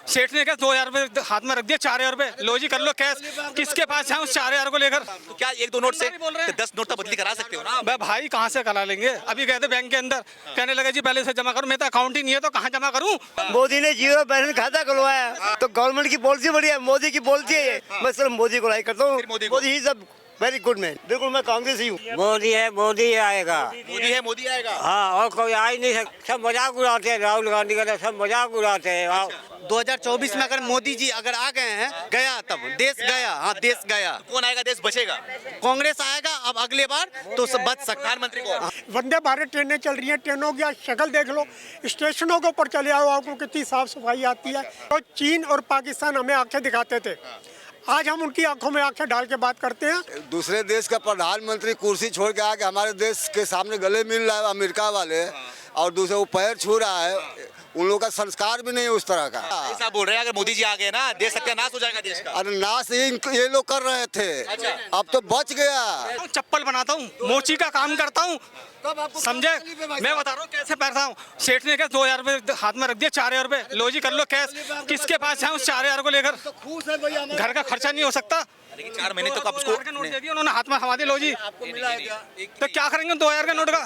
सेठ ने क्या 2,000 रुपए हाथ में रख दिया, 4,000 रुपए लो जी कर लो कैश। किसके पास जाऊँ उस 4,000 को लेकर? तो क्या एक दो नोट से 10 नोट तब्दीली करा सकते हो ना आप? भाई कहाँ से करा लेंगे? अभी गए थे बैंक के अंदर, कहने लगे जी पहले से जमा करो। मेरा अकाउंट ही नहीं है तो कहाँ जमा करूँ? मोदी ने जीरो बैलेंस खाता खुलवाया तो गवर्नमेंट की पॉलिसी बढ़िया है, मोदी की पॉलिसी है ये। मैं सिर्फ मोदी को लाइक करता हूँ। मोदी ही सब वेरी गुड मैन। बिल्कुल मैं कांग्रेस ही हूँ। मोदी है, मोदी आएगा। मोदी है, मोदी आएगा। हाँ, और कोई आ ही नहीं सकता। सब मजाक उड़ाते हैं, राहुल गांधी का सब मजाक उड़ाते हैं। 2024 में अगर मोदी जी अगर आ गए हैं, गया तब देश गया। हाँ, देश गया। कौन आएगा, देश बचेगा? कांग्रेस आएगा अब अगले बार तो सब बच सकता। प्रधानमंत्री कौन? वंदे भारत ट्रेनें चल रही हैं, ट्रेनों की शक्ल देख लो, स्टेशनों के ऊपर चले आओ, आपको कितनी साफ सफाई आती है। तो चीन और पाकिस्तान हमें आंखें दिखाते थे, आज हम उनकी आंखों में आंखें डाल के बात करते हैं। दूसरे देश का प्रधानमंत्री कुर्सी छोड़ के आके हमारे देश के सामने गले मिल रहा है अमेरिका वाले, और दूसरे वो पैर छू रहा है। उन लोगों का संस्कार भी नहीं है उस तरह का। ऐसा बोल रहे हैं अगर मोदी जी आ गए ना, देश सत्यानाश हो जाएगा देश का। अरे नाश ये लोग कर रहे थे, अब तो बच गया। चप्पल बनाता हूँ, मोची का काम करता हूँ, समझे? मैं बता रहा हूँ कैसे पैसा हूँ। सेठ ने क्या 2,000 रुपए हाथ में रख दिया, 4,000 रुपए लो जी कर लो कैश। किसके पास जाऊँ उस 4,000 को लेकर? घर का खर्चा नहीं हो सकता। लेकिन 4 महीने तक आप उसको का नोट दे दिया उन्होंने, हाथ में हवा दी लो जी। तो क्या करेंगे 2,000 का नोट का?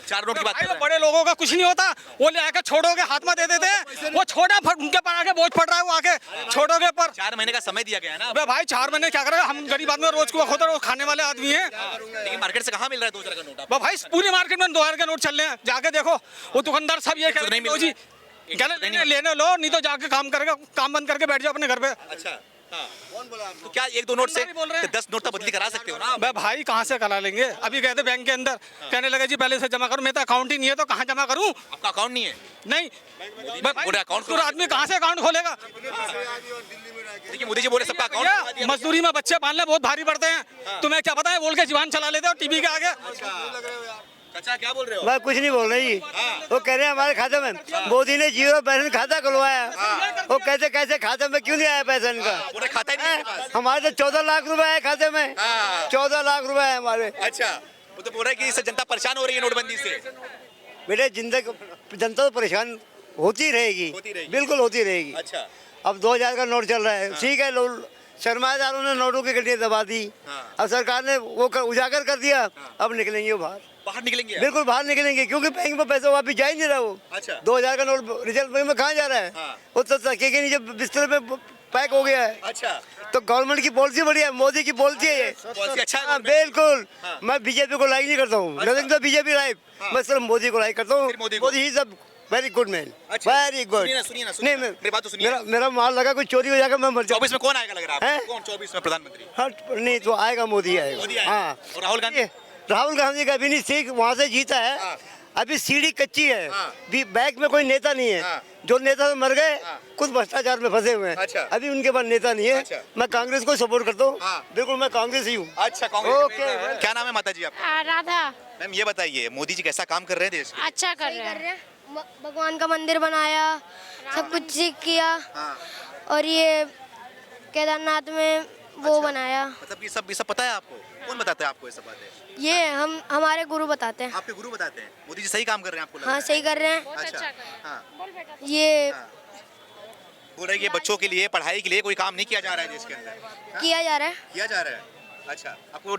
4 नोट की बात कर रहे हैं। बड़े लोगों का कुछ नहीं होता, वो ले आकर छोड़ोगे हाथ में दे देते हैं, वो छोटा उनके पर आके बोझ पड़ रहा है, वो आके छोड़ोगे पर। 4 महीने का समय दिया गया है ना। अबे भाई 4 महीने क्या करेगा? हम गरीब आदमी रोज को खुद रोज खाने वाले आदमी हैं। लेकिन मार्केट से कहाँ मिल रहा है 2,000 का नोट आपको? भाई पूरी मार्केट में 2,000 के नोट चल रहे हैं, जाके देखो। वो दुकानदार सब ये कह रहे हैं जी लेने लो, नहीं तो जाके काम करेगा, काम बंद करके बैठ जाओ अपने घर पे। अच्छा, हाँ। तो क्या एक दो नोट से 10 नोट तब्दीली करा सकते हो ना आप? भाई कहाँ से करा लेंगे? अभी गए थे बैंक के अंदर, कहने लगे जी पहले से जमा करो। मेरा अकाउंट ही नहीं है तो कहाँ जमा करूँ? आपका अकाउंट नहीं है? नहीं, अकाउंट तो आदमी कहाँ से अकाउंट खोलेगा? देखिए मोदी जी बोले सबका अकाउंट। मजदूरी में बच्चे पालने बहुत भारी पड़ते हैं, तुम्हें क्या पता है? बोल के जीवन चला लेते हो टीवी के आगे। अच्छा, क्या बोल रहे हो? मैं कुछ नहीं बोल रही। वो कह रहे हैं हमारे खाते में मोदी ने जीरो बैलेंस खाता खुलवाया। वो कहते कैसे खाते में क्यों नहीं आया पैसा इनका? पूरा खाता ही नहीं है पास। हमारे तो 14 लाख रुपए है खाते में। 14 लाख रुपए है हमारे। अच्छा, वो तो बोल रहा है कि इससे जनता परेशान हो रही है नोटबंदी से। बेटे जनता तो परेशान होती रहेगी, बिल्कुल होती रहेगी। अच्छा, अब 2,000 का नोट चल रहा है, ठीक है। सरमाएदारों ने नोटों की गड्डियां दबा दी, अब सरकार ने वो उजागर कर दिया। अब निकलेंगे वो बाहर निकलेंगे? बिल्कुल बाहर निकलेंगे, क्योंकि बैंक में पैसा वापिस जा ही नहीं रहा वो। अच्छा, 2,000 का नोट रिजर्व बैंक में कहाँ जा रहा है? वो तो तकिए के नीचे बिस्तर पे पैक हो गया है। अच्छा, तो गवर्नमेंट की पॉलिसी बढ़िया है, मोदी की पॉलिसी है ये। अच्छा है। हाँ, बिल्कुल। मैं बीजेपी को लाइक नहीं करता हूँ, नथिंग तो बीजेपी लाइक। मैं सिर्फ मोदी को लाइक करता हूँ। मोदी ही सब very good man, very good. नहीं, मेरी बात तो सुनिए। मेरा माल लगा कुछ चोरी हो जाएगा, मैं मर जाऊँ। 24 में कौन आएगा लग रहा है आपको? कौन 24 में प्रधानमंत्री? हाँ, नहीं तो आएगा, मोदी आएगा। हाँ, और राहुल गांधी? राहुल गांधी का भी नहीं, सीख वहाँ से जीता है। अभी सीढ़ी कच्ची है, बैक में कोई नेता नहीं है। जो नेता तो मर गए, कुछ भ्रष्टाचार में फंसे हुए हैं। अभी उनके पास नेता नहीं है। मैं कांग्रेस को सपोर्ट करता हूँ, बिल्कुल मैं कांग्रेस ही हूँ। अच्छा, कांग्रेस। ओके। क्या नाम है माता जी आपका? राधा। मैम ये बताइए, मोदी जी कैसा काम कर रहे हैं देश के? अच्छा कर रहे हैं, भगवान का मंदिर बनाया, सब कुछ किया। और ये केदारनाथ में वो बनाया। मतलब ये सब पता है आपको? कौन बताता है आपको ये सब बातें? ये हमारे गुरु बताते हैं। आपके गुरु बताते हैं? मोदी जी सही काम कर रहे हैं आपको लग रहा हाँ, है? सही कर रहे हैं। अच्छा, हाँ। ये बोल रहे हैं कि बच्चों के लिए, पढ़ाई के लिए कोई काम नहीं किया जा रहा है देश के अंदर। किया जा रहा है। किया जा रहा है। अच्छा, आपको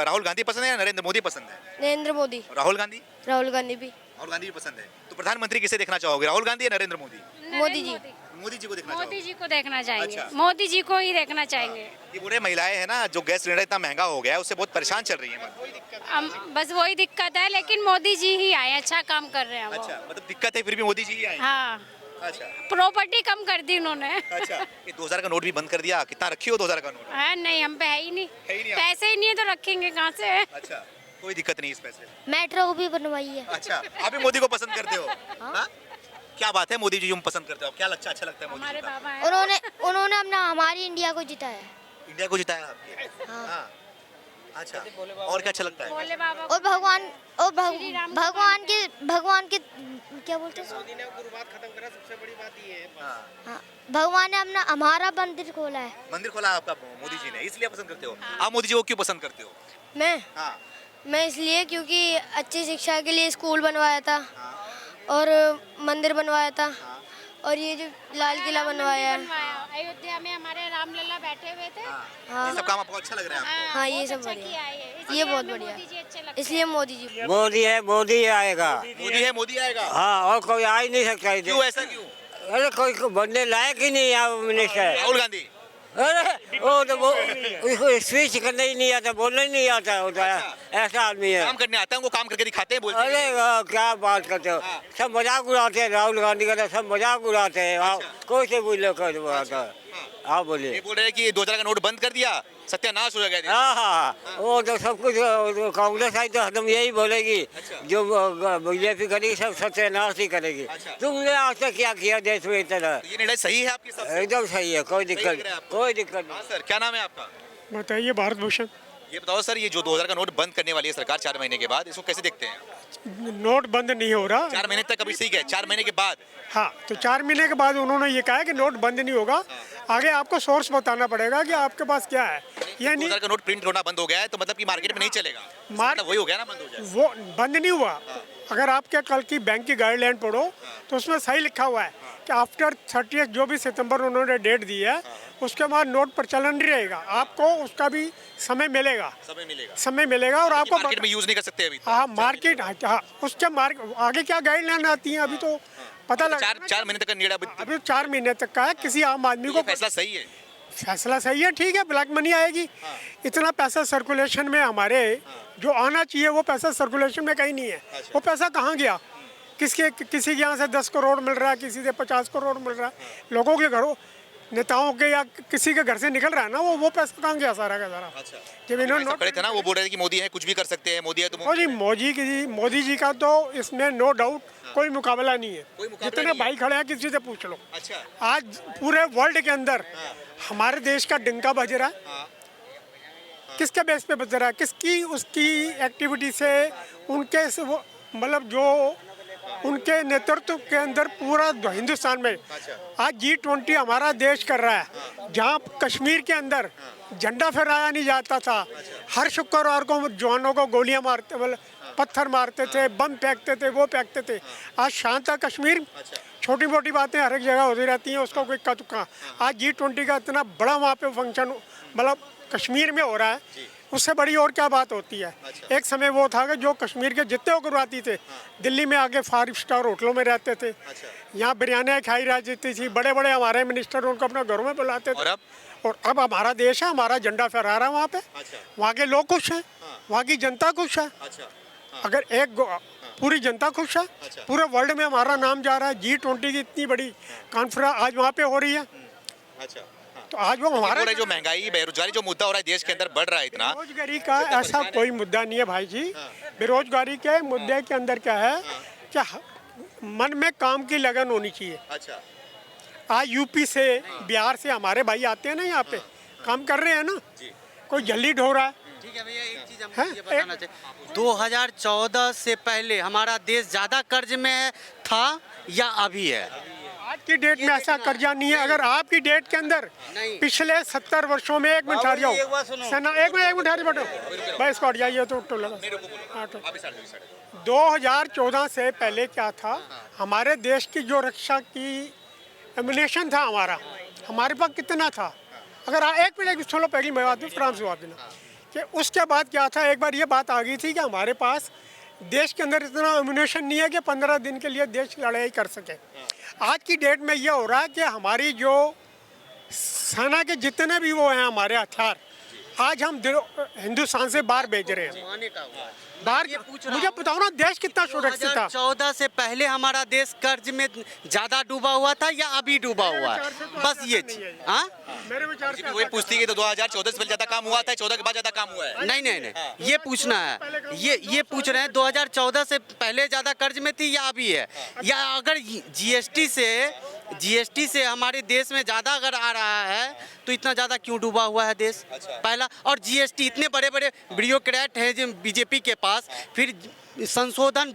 राहुल गांधी पसंद है या नरेंद्र मोदी पसंद है? नरेंद्र मोदी। राहुल गांधी? राहुल गांधी भी। राहुल गांधी भी पसंद है। तो प्रधानमंत्री किसे देखना चाहोगे, राहुल गांधी या नरेंद्र मोदी? मोदी जी। मोदी जी को देखना मोदी चाहोगे? जी को देखना चाहेंगे। अच्छा। मोदी जी को ही देखना चाहेंगे। ये बुरे महिलाएं हैं ना, जो गैस सिलेंडर इतना महंगा हो गया है, उससे बहुत परेशान चल रही है। बस वही दिक्कत है, लेकिन मोदी जी ही आए, अच्छा काम कर रहे हैं वो। अच्छा, मतलब दिक्कत है फिर भी मोदी जी ही आए? हाँ, अच्छा, प्रॉपर्टी कम कर दी उन्होंने। अच्छा। ये 2,000 का नोट भी बंद कर दिया। कितना रखी हो 2,000 का नोट? है नहीं, हम पे है ही नहीं, है ही नहीं। पैसे ही नहीं है तो रखेंगे कहाँ से? अच्छा, कोई दिक्कत नहीं इस पैसे में। मेट्रो भी बनवाई है। अच्छा, आप भी मोदी को पसंद करते हो? हाँ? क्या बात है, मोदी जी तुम पसंद करते हो? क्या अच्छा लगता है मोदी हमारे जी का? बाबा है। उन्होंने अपना हमारी इंडिया को जिताया। इंडिया को जिताया आपके? हाँ। अच्छा, और क्या अच्छा लगता है? भोले बाबा और भगवान के क्या बोलते हैं? मोदी ने गुरुवाद खत्म करा, सबसे बड़ी बात ये है। हाँ, भगवान ने अपना हमारा मंदिर खोला है। मंदिर खोला आपका मोदी जी ने, इसलिए पसंद करते हो? आप मोदी जी को क्यों पसंद करते हो? मैं इसलिए क्योंकि अच्छी शिक्षा के लिए स्कूल बनवाया था और मंदिर बनवाया था और ये जो लाल किला बनवाया है। अयोध्या में हमारे रामलला बैठे हुए थे। ये सब काम आपको अच्छा लग रहा है आपको? हाँ ये सब अच्छा बढ़िया किया है ये बहुत हमें बढ़िया मोदी जी अच्छे लगते इसलिए मोदी जी मोदी है, मोदी आएगा। मोदी है, मोदी आएगा। हाँ, और कोई आ ही नहीं सकता इधर। क्यों ऐसा क्यों? अरे कोई को बनने लायक ही नहीं है मिनिस्टर। राहुल गांधी। अरे वो तो वो उसको स्पीच करने ही नहीं आता, बोलने ही नहीं आता होता है, ऐसा आदमी है। काम करने आता है, उनको काम करके दिखाते हैं, बोलते हैं। अरे क्या बात करते हो, सब मजाक उड़ाते हैं। राहुल गांधी का तो सब मजाक उड़ाते हैं। आप कोई से बोले कर उड़ाता है। आप बोलिए। ये बोल रहे हैं कि 2000 का नोट बंद कर दिया, सत्यानाश हो जाएगा। हाँ हाँ, वो तो सब कुछ कांग्रेस आई तो हम यही बोलेगी, जो बीजेपी करेगी सब सत्यानाश ही करेगी। तुमने आज तक क्या किया देश में इतना? ये निर्णय सही है आपके हिसाब से? एकदम सही है, कोई लग दिक्कत रहा है आपको? कोई दिक्कत नहीं। हाँ सर, क्या नाम है आपका? बताइए भारत भूषण। ये बताओ सर, ये जो 2000 का नोट बंद करने वाली है सरकार 4 महीने के बाद, इसको कैसे देखते हैं? नोट बंद नहीं हो रहा। 4 महीने तक अभी ठीक है, 4 महीने के बाद हाँ तो 4 महीने के बाद उन्होंने ये कहा है कि नोट बंद नहीं होगा। आगे आपको सोर्स बताना पड़ेगा कि आपके पास क्या है। ये नहीं 2000 का नोट प्रिंट होना बंद हो गया है तो मतलब कि मार्केट में नहीं चलेगा। मतलब वही हो गया ना, बंद हो जाए। वो बंद नहीं हुआ। अगर आपके कल की बैंक की गाइडलाइन पढ़ो तो उसमें सही लिखा हुआ है कि आफ्टर 30 जो भी सितंबर उन्होंने डेट दी है उसके बाद नोट प्रचलन नहीं रहेगा। आपको उसका भी समय मिलेगा और आपको मार्केट में यूज नहीं कर सकते अभी। हाँ मार्केट हाँ उसके आगे क्या गाइडलाइन आती है अभी तो पता लगा। 4 महीने तक का निर्णय अभी 4 महीने तक का है। किसी आम आदमी को फैसला सही है। फैसला सही है, ठीक है। ब्लैक मनी आएगी। इतना पैसा सर्कुलेशन में हमारे जो आना चाहिए वो पैसा सर्कुलेशन में कहीं नहीं है। वो पैसा कहाँ गया? किसी के यहाँ से 10 करोड़ मिल रहा है, किसी से 50 करोड़ मिल रहा है। लोगों के घरों नेताओं के या किसी के घर से निकल रहा है ना, वो पैसा कहाँ गया सारा का सारा? जब इन्होंने खड़े थे ना, वो बोल रहे थे कि मोदी है, कुछ भी कर सकते हैं, मोदी है तो जी मोदी जी का तो इसमें नो डाउट कोई मुकाबला नहीं है। जितने भाई खड़े हैं किसी से पूछ लो। आज पूरे वर्ल्ड के अंदर हमारे देश का डंका बज रहा है। किसके बेस पे बज रहा है? किसकी उसकी एक्टिविटी से उनके से वो मतलब जो उनके नेतृत्व के अंदर पूरा हिंदुस्तान में आज G20 हमारा देश कर रहा है। जहाँ कश्मीर के अंदर झंडा फहराया नहीं जाता था, हर शुक्रवार को जवानों को गोलियां मारते मतलब पत्थर मारते थे, बम फेंकते थे, वो फेंकते थे। आज शांत है कश्मीर। छोटी मोटी बातें हर एक जगह होती रहती हैं, उसका कोई इक्का तुक्का। आज G20 का इतना बड़ा वहाँ पे फंक्शन मतलब कश्मीर में हो रहा है, उससे बड़ी और क्या बात होती है। एक समय वो था कि जो कश्मीर के जितने उग्रवादी थे दिल्ली में आके 5 स्टार होटलों में रहते थे, यहाँ बिरयानियाँ खाई जाती थी, बड़े बड़े हमारे मिनिस्टर उनको अपने घरों में बुलाते थे। और अब हमारा देश है, हमारा झंडा फहरा रहा है वहाँ पे। वहाँ के लोग खुश हैं, वहाँ की जनता खुश है। अगर पूरी जनता खुश है, पूरे वर्ल्ड में हमारा नाम जा रहा है। G20 की इतनी बड़ी कॉन्फ्रेंस आज वहाँ पे हो रही है। तो आज वो हमारा जो महंगाई बेरोजगारी जो मुद्दा हो रहा है देश के अंदर बढ़ रहा है इतना। बेरोजगारी का ऐसा कोई मुद्दा नहीं है भाई जी। बेरोजगारी के मुद्दे के अंदर क्या है कि मन में काम की लगन होनी चाहिए। आज यूपी से बिहार से हमारे भाई आते हैं ना, यहाँ पे काम कर रहे हैं ना, कोई जल्दी ढो रहा है। ठीक है भैया, एक चीज हम ये बताना चाहिए, 2014 से पहले हमारा देश ज्यादा कर्ज में था या अभी है? आज की डेट में ऐसा कर्जा नहीं है। अगर आपकी डेट के अंदर पिछले 70 वर्षों में 1 मिनट हट जाओ, एक मिनट हट बैठो भाई, इसको हट जाइए तो लगा। 2014 से पहले क्या था, हमारे देश की जो रक्षा की एम्युनिशन था हमारे पास कितना था? अगर एक मिनट सुन लो, पहली बात फ्रांस से बात देना कि उसके बाद क्या था। एक बार ये बात आ गई थी कि हमारे पास देश के अंदर इतना एम्युनिशन नहीं है कि 15 दिन के लिए देश लड़ाई कर सके। आज की डेट में ये हो रहा है कि हमारी जो सेना के जितने भी वो हैं हमारे हथियार, आज हम हिंदुस्तान से बाहर भेज रहे हैं। बाहर मुझे बताओ ना, देश कितना सुरक्षित था? 2014 से पहले हमारा देश कर्ज में ज्यादा डूबा हुआ था या अभी डूबा हुआ है? बस ये मेरे विचार से वही पूछती है तो 2014 से पहले ज्यादा काम हुआ था, 14 के बाद ज्यादा काम हुआ है? नहीं, ये पूछना है, ये पूछ रहे हैं 2014 से पहले ज्यादा कर्ज में थी या अभी है? या अगर जीएसटी से हमारे देश में ज्यादा अगर आ रहा है तो इतना ज्यादा क्यों डूबा हुआ है देश? पहला, और जीएसटी इतने बड़े बड़े ब्यूरोक्रेट हैं जो बीजेपी के पास, फिर संशोधन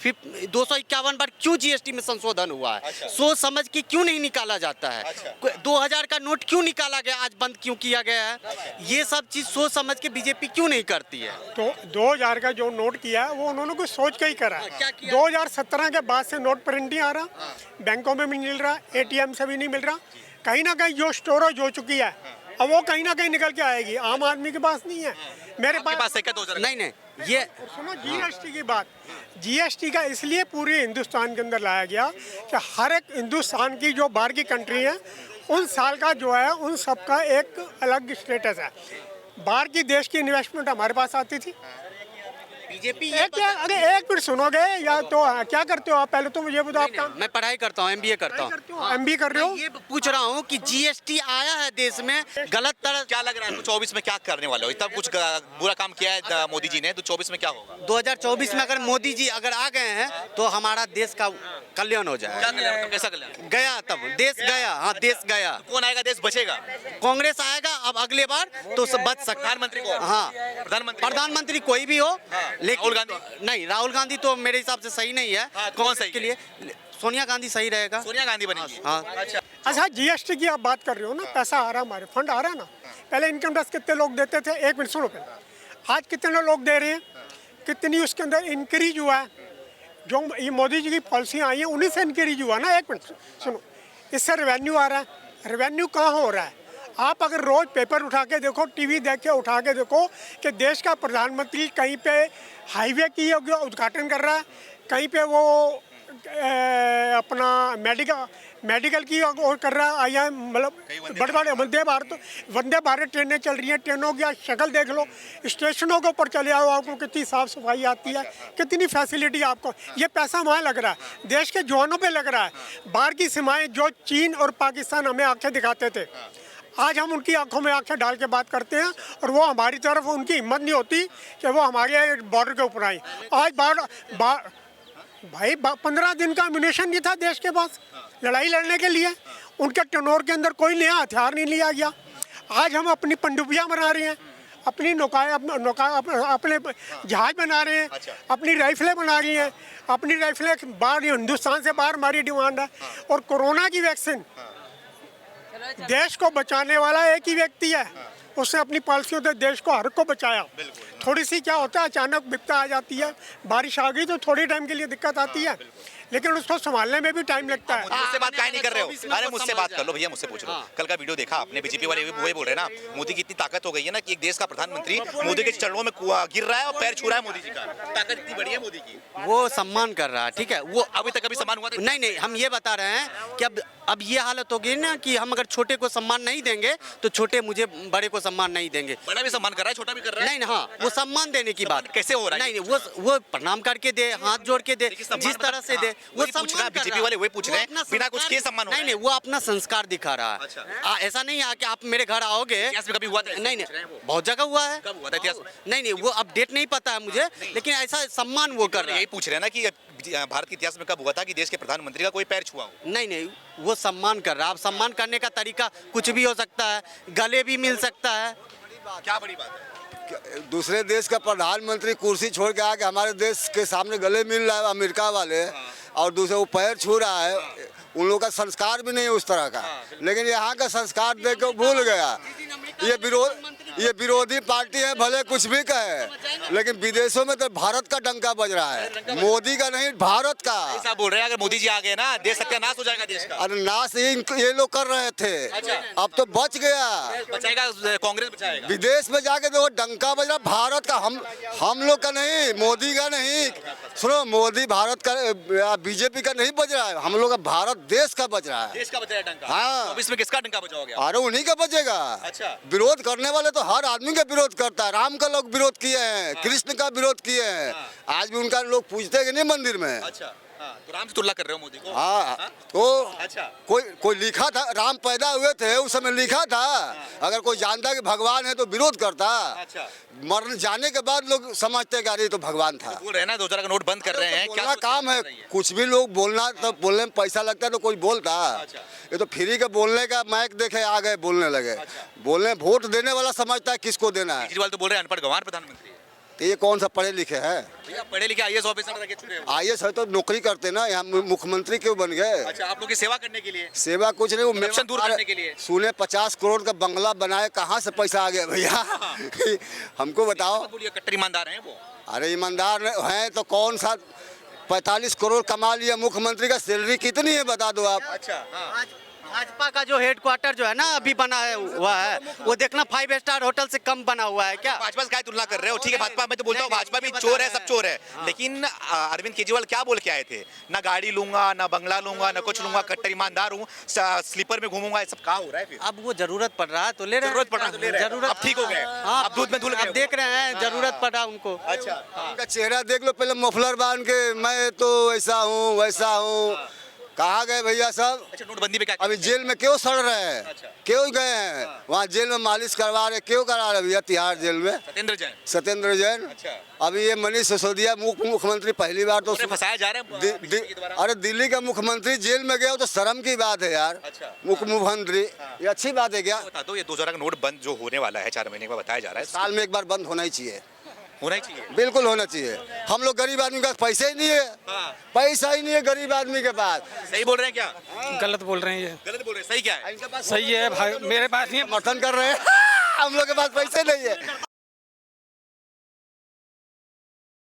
251 बार क्यों जीएसटी में संशोधन हुआ है? सोच समझ के क्यों नहीं निकाला जाता है? 2000 का नोट क्यों निकाला गया, आज बंद क्यों किया गया है? ये सब चीज सोच समझ के बीजेपी क्यों नहीं करती है? तो 2000 का जो नोट किया है वो उन्होंने कुछ सोच के ही करा है। क्या किया? 2017 के बाद से नोट प्रिंट नहीं आ रहा, बैंकों में भी नहीं मिल रहा, एटीएम से भी नहीं मिल रहा। कहीं ना कहीं जो स्टोरेज हो चुकी है अब वो कहीं ना कहीं निकल के आएगी, आम आदमी के पास नहीं है। मेरे पास है क्या 2000? नहीं ये सुनो जीएसटी की बात, जीएसटी का इसलिए पूरे हिंदुस्तान के अंदर लाया गया कि हर एक हिंदुस्तान की जो बाहर की कंट्री है उन साल का जो है उन सब का एक अलग स्टेटस है। बाहर की देश की इन्वेस्टमेंट हमारे पास आती थी। बीजेपी अरे एक मिनट सुनोगे या तो क्या करते हो आप? पहले तो मुझे बताओ आप काम मैं पढ़ाई करता हूँ, एमबीए करता हूँ। एमबीए कर रहे हो? ये पूछ रहा हूँ कि जीएसटी आया है देश में गलत तरह। क्या लग रहा है 24 में क्या करने वाले हो? इतना कुछ बुरा काम किया है मोदी जी ने, तो 24 में क्या होगा? 2024 में अगर मोदी जी अगर आ गए हैं तो हमारा देश का कल्याण हो क्या जाएगा। कल्याण, मतलब कैसा कल्याण? गया तब देश गया, हाँ देश गया। कौन आएगा, देश बचेगा? कांग्रेस आएगा अब अगले बार तो सब बच सकता। प्रधानमंत्री कौन? हाँ प्रधानमंत्री कोई भी हो, लेकिन राहुल गांधी नहीं, राहुल गांधी तो मेरे हिसाब से सही नहीं है। कौन सही के लिए सोनिया गांधी सही रहेगा। सोनिया गांधी बनेगी। हाँ अच्छा जीएसटी की आप बात कर रहे हो ना, पैसा आ रहा है, हमारे फंड आ रहा है ना। पहले इनकम टैक्स कितने लोग देते थे? एक मिनट सुनो पहले, आज कितने लोग दे रहे हैं? कितनी उसके अंदर इंक्रीज हुआ है? जो ये मोदी जी की पॉलिसियाँ आई हैं उन्हीं से इंक्रीज हुआ ना। एक मिनट सुनो, इससे रेवेन्यू आ रहा है। रेवेन्यू कहाँ हो रहा है? आप अगर रोज पेपर उठा के देखो, टीवी देख के उठा के देखो कि देश का प्रधानमंत्री कहीं पे हाईवे की उद्घाटन कर रहा है, कहीं पे वो अपना मेडिकल की और कर रहा है, या मतलब बड़े बड़े वंदे भारत ट्रेनें चल रही हैं। ट्रेनों की आज शक्ल देख लो, स्टेशनों के ऊपर चले आओ, आपको कितनी साफ सफाई आती है, कितनी फैसिलिटी आपको। ये पैसा वहाँ लग रहा है, देश के जवानों पे लग रहा है। बाहर की सीमाएं जो चीन और पाकिस्तान हमें आंखें दिखाते थे, आज हम उनकी आंखों में आंखें डाल के बात करते हैं और वो हमारी तरफ उनकी हिम्मत नहीं होती कि वो हमारे बॉर्डर के ऊपर आई। आज भाई 15 दिन का एम्यूनेशन नहीं था देश के पास लड़ाई लड़ने के लिए। उनके टनोर के अंदर कोई नया हथियार नहीं लिया गया। आज हम अपनी पनडुब्बियाँ बना रहे हैं, अपनी अपने जहाज बना रहे हैं, अपनी राइफलें बना रही हैं। अपनी राइफलें बाहर हिंदुस्तान से बाहर हमारी डिमांड है। और कोरोना की वैक्सीन देश को बचाने वाला एक ही व्यक्ति है, उसने अपनी पॉलिसियों से देश को हर को बचाया। थोड़ी सी क्या होता है, अचानक विपदा आ जाती है, बारिश आ गई तो थोड़ी टाइम के लिए दिक्कत आती है, लेकिन उसको संभालने में भी टाइम लगता है। मुझसे बात काहे नहीं कर रहे हो? अरे मुझसे बात कर लो भैया, मुझसे पूछ लो। कल का वीडियो देखा आपने? बीजेपी वाले वही बोल रहे हैं ना, मोदी की इतनी ताकत हो गई है ना कि एक देश का प्रधानमंत्री मोदी के चरणों में गिर रहा है और पैर छू रहा है मोदी जी का। ताकत इतनी बड़ी है मोदी की। वो सम्मान कर रहा है, ठीक है। वो अभी तक कभी सम्मान हुआ था? नहीं, हम ये बता रहे हैं कि अब ये हालत हो गई ना कि हम अगर छोटे को सम्मान नहीं देंगे तो छोटे मुझे बड़े को सम्मान नहीं देंगे। बड़ा भी सम्मान कर रहा है, छोटा भी कर रहा है। नहीं, हाँ वो सम्मान देने की बात कैसे हो रहा है? नहीं, वो प्रणाम करके दे, हाथ जोड़ के दे, जिस तरह से दे वो सम्मान। बीजेपी वाले वही पूछ रहे हैं, बिना कुछ किए सम्मान हो रहा है। नहीं, वो अपना संस्कार दिखा रहा है। ऐसा नहीं है कि आप मेरे घर आओगे। इतिहास में कभी हुआ था? नहीं, बहुत जगह हुआ है। कब हुआ था इतिहास? नहीं, वो अपडेट नहीं पता है मुझे, लेकिन ऐसा सम्मान वो कर रहा है। यही पूछ रहे हैं ना कि भारत के इतिहास में कब हुआ था कि देश के प्रधानमंत्री का कोई पैर छुआ हो? नहीं, वो सम्मान कर रहा है। अब सम्मान करने का तरीका कुछ भी हो सकता है, गले भी मिल सकता है। क्या बड़ी बात है? दूसरे देश का प्रधानमंत्री कुर्सी छोड़ के आके हमारे देश के सामने गले मिल रहा है अमेरिका वाले, और दूसरे वो पैर छू रहा है। उन लोगों का संस्कार भी नहीं है उस तरह का, लेकिन यहाँ का संस्कार देख के भूल गया। ये विरोधी पार्टी है, भले कुछ भी कहे, लेकिन विदेशों में तो भारत का डंका बज रहा है, मोदी का नहीं, भारत का। ऐसा बोल रहे हैं अगर मोदी जी आ गए ना, देश सत्यानाश हो जाएगा देश का। अरे नाश ये लोग कर रहे थे, अब तो बच गया। बचाएगा कांग्रेस, बचाएगा। विदेश में जाके देखो डंका बज रहा भारत का, हम लोग का नहीं, मोदी का नहीं। सुनो, मोदी भारत का, बीजेपी का नहीं बज रहा है, हम लोग का भारत देश का बज रहा है। देश का बज रहा है डंका। हाँ। अब इसमें किसका डंका बजा हो गया? अरे उन्हीं का बजेगा। अच्छा। विरोध करने वाले तो हर आदमी का विरोध करता है। राम का लोग विरोध किए हैं, कृष्ण का विरोध किए हैं, आज भी उनका लोग पूजते हैं कि नहीं मंदिर में। अच्छा, तो राम से तुलना कर रहे हो मोदी को? हाँ, तो अच्छा, कोई लिखा था, राम पैदा हुए थे उस समय लिखा था। अगर कोई जानता कि भगवान है तो विरोध करता। अच्छा, मरने जाने के बाद लोग समझते कि अरे तो भगवान था। बोल रहे हैं ना 2000 का नोट बंद कर रहे हैं, क्या काम है? कुछ भी लोग बोलना, तो बोलने में पैसा लगता है तो कोई बोलता। ये तो फ्री के बोलने का माइक देखे आ गए, बोलने लगे। बोलने वोट देने वाला समझता है किसको देना है। केजरीवाल तो बोल रहे हैं अनपढ़ गंवार प्रधानमंत्री। तो ये कौन सा पढ़े लिखे हैं? भैया पढ़े लिखे आईएएस ऑफिसर रखे चुके हैं। आईएएस है तो नौकरी करते ना, यहाँ मुख्यमंत्री क्यों बन गए? अच्छा, आप लोग की सेवा करने के लिए? सेवा कुछ नहीं, वो करप्शन दूर करने के लिए। सुने 50 करोड़ का बंगला बनाए, कहाँ से पैसा आ गया भैया? हमको बताओ। बोलिए कट्टर ईमानदार हैं वो। अरे ईमानदार हैं तो कौन सा 45 करोड़ कमा लिया? मुख्यमंत्री का सैलरी कितनी है बता दो आप। अच्छा, हाँ। भाजपा का जो हेडक्वार्टर जो है ना अभी बना हुआ है, वो देखना 5 स्टार होटल से कम बना हुआ है क्या? भाजपा से क्या तुलना कर रहे हो? ठीक है, भाजपा मैं तो बोलता हूँ भाजपा भी चोर है, सब चोर है, लेकिन अरविंद केजरीवाल क्या बोल के आए थे? ना गाड़ी लूंगा, ना बंगला लूंगा, ना कुछ लूंगा, कट्टर ईमानदार हूँ, स्लीपर में घूमूंगा, ये सब कहा हो रहा है फिर? अब वो जरूरत पड़ रहा है तो ले रहे हैं। जरूरत पड़ रहा है तो ले रहे हैं। जरूरत अब ठीक हो गए, हाँ, अब दूध में धुल गए। अब देख रहे हैं जरूरत पड़ा उनको। अच्छा, उनका चेहरा देख लो पहले, मफलर बांध के, मैं तो ऐसा हूँ वैसा हूँ। कहाँ गए भैया सब? अच्छा, नोटबंदी पे क्या? अभी जेल में क्यों सड़ रहे हैं? अच्छा। क्यों गए हैं वहाँ जेल में? मालिश करवा रहे, क्यों करा रहे भैया तिहाड़ जेल में? सत्येंद्र जैन। अच्छा। अभी ये मनीष सिसोदिया मुख्यमंत्री पहली बार तो फंसाया जा रहा है। अरे दिल्ली का मुख्यमंत्री जेल में गया हो तो शर्म की बात है यार। अच्छा। मुख्यमंत्री ये अच्छी बात है क्या? बता दो, ये 2000 का नोट बंद जो होने वाला है 4 महीने का बताया जा रहा है, साल में एक बार बंद होना ही चाहिए। होना ही चाहिए। बिल्कुल होना चाहिए। हम लोग गरीब आदमी के पास पैसे ही नहीं है। पैसा ही नहीं है गरीब आदमी के पास। सही बोल रहे हैं क्या? गलत बोल रहे हैं ये। गलत बोल रहे हैं, सही क्या है? सही है भाई, मेरे पास नहीं है। समर्थन कर रहे हैं। हम लोग के पास पैसे नहीं है।